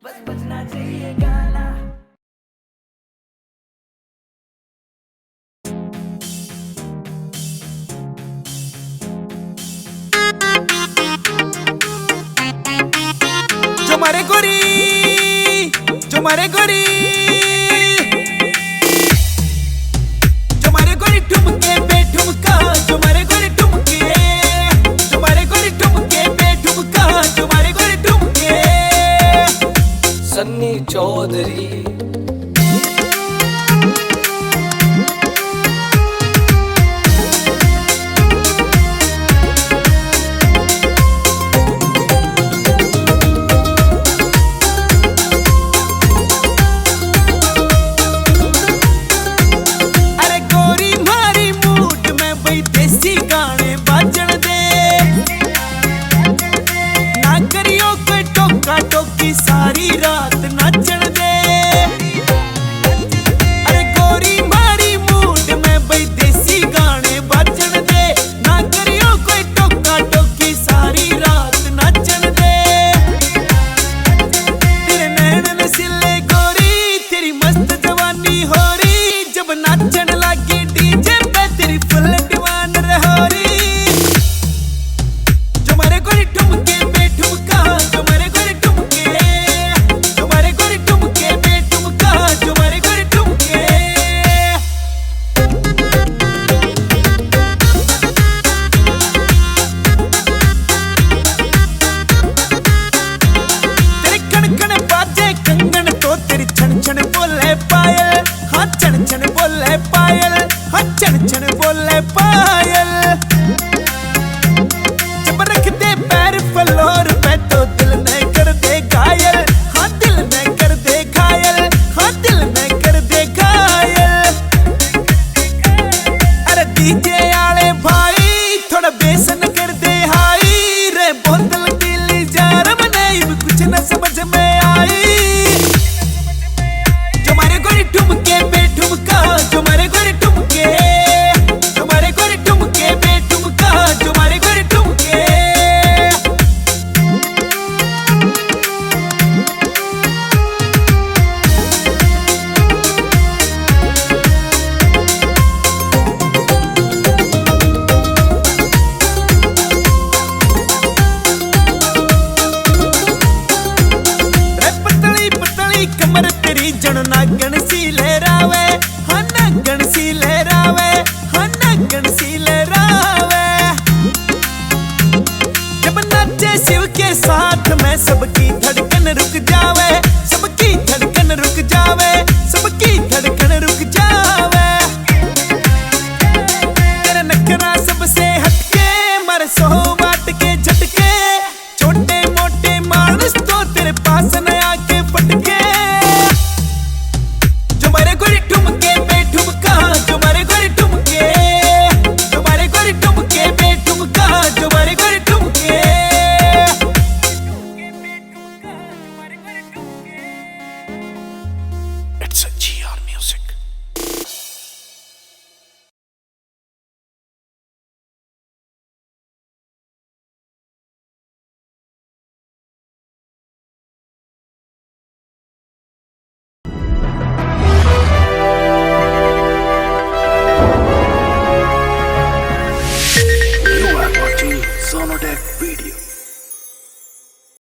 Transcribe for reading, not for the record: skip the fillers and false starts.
बस बजना चाहिए गाना। जो मारे गोरी, जो मारे गोरी, जो मारे गोरी ठुमके पे ठुमका, जो मारे गोरी ठुमके, जो मारे गोरी ठुमके पे ठुमका, जो मारे गोरी ठुमके। सन्नी चौधरी टोकी सारी रात नाचण दे। अरे गोरी मारी मूड में बई देसी गाने बाजण दे। ना करियो कोई टोका टोकी सारी रात नाचण दे। तेरे नैन नसीले गोरी, तेरी मस्त जवानी हो रही, जब नाचण लागी डीजे पे तेरी फुल डिमांड रहोरी। जो मारे गोरी ठुमके पे ठुमका, जो मारे गोरी पायल, हाँ छन छन बोले पायल, हाँ छन छन बोले पायल। जब रख दे पैर फ्लोर पे तो दिल में कर दे घायल, हाँ दिल में कर दे घायल, हाँ दिल में कर दे घायल। अरे डीजे आले भाई थोड़ा बेसन कर दे हाई रे। बोतल दिल जार बनाई कुछ न समझ में आई। ठुमके पे ठुमका, जो मारे गोरी ठुमके, जो मारे गोरी ठुमके पे ठुमका, जो मारे गोरी ठुमके। पतली पतली कमर तेरी जण नागण सी लहरावे, हाँ नागण सी लहरावे, हाँ नागण सी लहरावे। जब नाचे शिव के साथ में सबकी धड़कन रुक जावे, सबकी धड़कन रुक जावे, सबकी धड़कन रुक जावे। तेरा नखरा सबसे हटके मारे 100 वाट के झटके। छोटे मोटे मानस तो तेरे पास न